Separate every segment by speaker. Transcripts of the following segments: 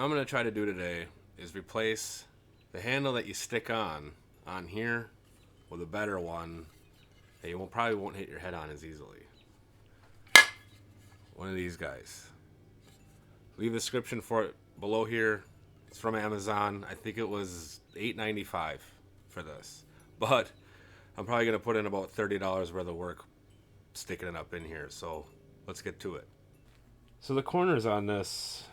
Speaker 1: I'm going to try to do today is replace the handle that you stick on here with a better one that you probably won't hit your head on as easily. One of these guys. Leave a description for it below here. It's from Amazon. I think it was $8.95 for this. But I'm probably going to put in about $30 worth of work sticking it up in here. So let's get to it. So the corners on this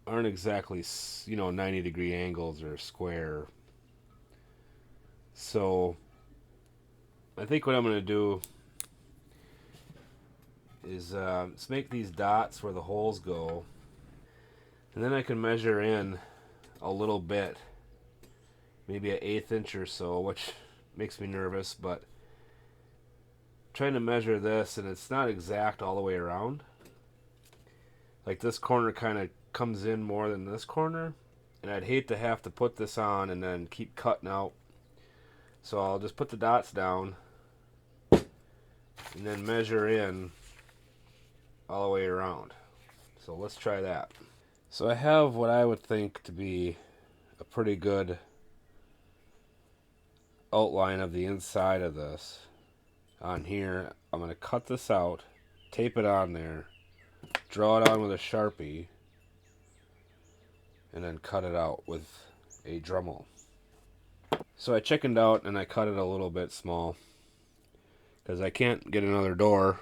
Speaker 1: aren't exactly, 90-degree angles or square. So I think what I'm going to do is let's make these dots where the holes go, and then I can measure in a little bit, maybe an 1/8 inch or so, which makes me nervous, but trying to measure this, and it's not exact all the way around. Like this corner kind of comes in more than this corner, and I'd hate to have to put this on and then keep cutting out. So I'll just put the dots down and then measure in all the way around. So let's try that. So I have what I would think to be a pretty good outline of the inside of this on here. I'm going to cut this out, tape it on there, draw it on with a Sharpie, and then cut it out with a Dremel. So I chickened out and I cut it a little bit small because I can't get another door,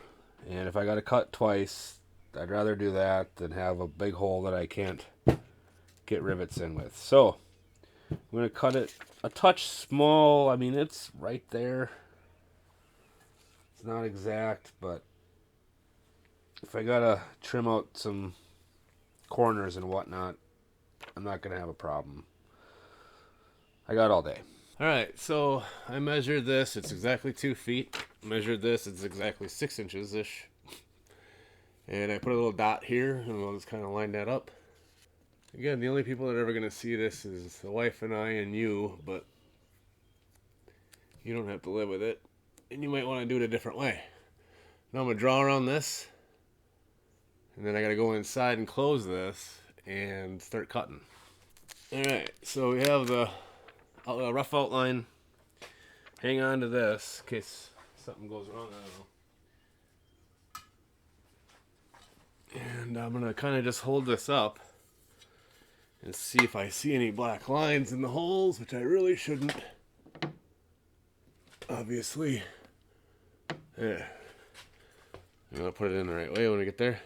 Speaker 1: and if I got to cut twice, I'd rather do that than have a big hole that I can't get rivets in with. So I'm going to cut it a touch small. I mean, it's right there. It's not exact, but if I got to trim out some corners and whatnot, I'm not going to have a problem. I got all day. Alright, so I measured this. It's exactly 2 feet. Measured this. It's exactly 6 inches-ish. And I put a little dot here, and I'll just kind of line that up. Again, the only people that are ever going to see this is the wife and I and you, but you don't have to live with it. And you might want to do it a different way. Now I'm going to draw around this, and then I got to go inside and close this and start cutting. Alright, so we have the rough outline. Hang on to this in case something goes wrong. I don't know. And I'm going to kind of just hold this up and see if I see any black lines in the holes, which I really shouldn't. Obviously. Yeah. I'm going to put it in the right way when we get there.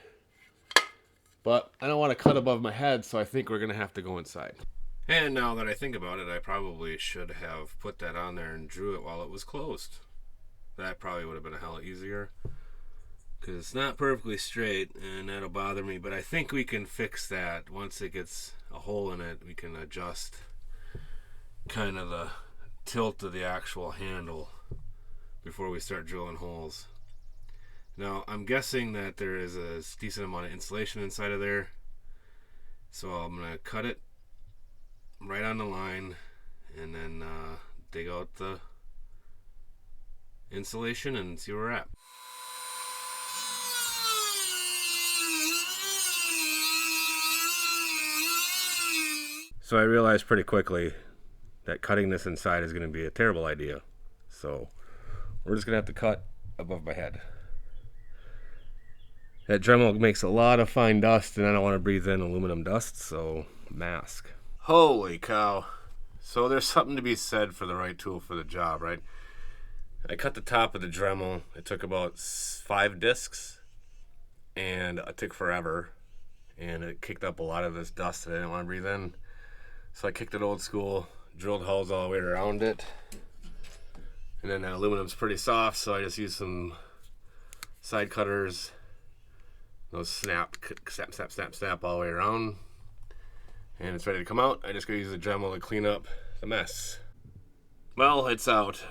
Speaker 1: But I don't want to cut above my head, so I think we're going to have to go inside. And now that I think about it, I probably should have put that on there and drew it while it was closed. That probably would have been a hell easier, because it's not perfectly straight, and that'll bother me. But I think we can fix that. Once it gets a hole in it, we can adjust kind of the tilt of the actual handle before we start drilling holes. Now, I'm guessing that there is a decent amount of insulation inside of there, so I'm going to cut it right on the line and then dig out the insulation and see where we're at. So I realized pretty quickly that cutting this inside is going to be a terrible idea. So we're just going to have to cut above my head. That Dremel makes a lot of fine dust, and I don't want to breathe in aluminum dust, so mask. Holy cow. So there's something to be said for the right tool for the job, right? I cut the top of the Dremel. It took about 5 discs, and it took forever, and it kicked up a lot of this dust that I didn't want to breathe in. So I kicked it old school, drilled holes all the way around it, and then that aluminum's pretty soft, so I just used some side cutters. Those snap all the way around, and it's ready to come out. I just gotta use the Dremel to clean up the mess. Well, it's out.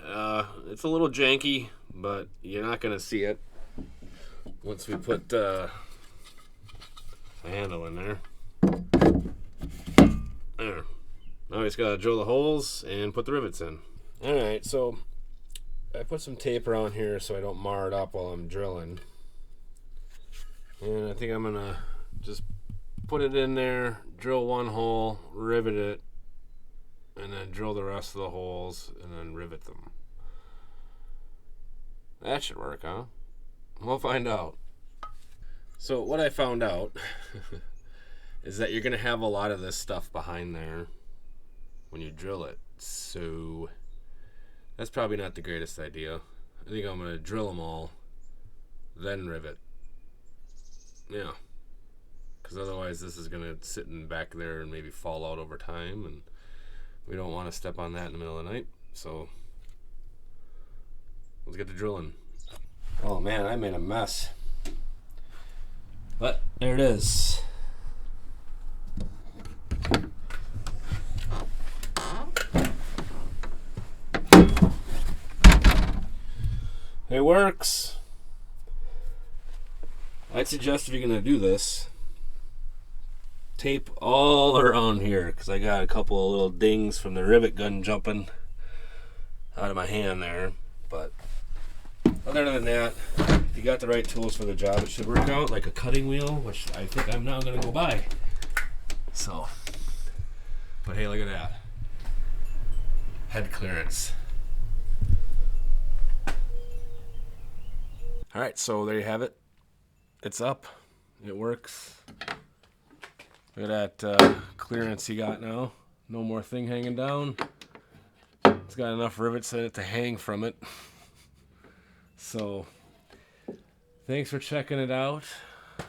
Speaker 1: It's a little janky, but you're not gonna see it once we put the handle in there. There. Now we just gotta drill the holes and put the rivets in. Alright, so I put some tape around here so I don't mar it up while I'm drilling. And I think I'm gonna just put it in there, drill one hole, rivet it, and then drill the rest of the holes, and then rivet them. That should work, huh? We'll find out. So what I found out is that you're going to have a lot of this stuff behind there when you drill it. So that's probably not the greatest idea. I think I'm going to drill them all, then rivet. Yeah. Because otherwise this is going to sit in back there and maybe fall out over time, and we don't want to step on that in the middle of the night. So let's get to drilling. Oh man, I made a mess. But there it is. It works. I'd suggest if you're going to do this, tape all around here, because I got a couple of little dings from the rivet gun jumping out of my hand there. But other than that, if you got the right tools for the job, it should work out, like a cutting wheel, which I think I'm now going to go buy. So, but hey, look at that. Head clearance. Alright, so there you have it. It's up. It works. Look at that clearance you got now. No more thing hanging down. It's got enough rivets in it to hang from it. So, thanks for checking it out.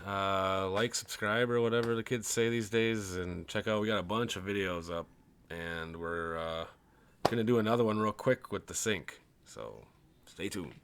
Speaker 1: Like, subscribe, or whatever the kids say these days, and check out, we got a bunch of videos up, and we're gonna do another one real quick with the sink. So, stay tuned.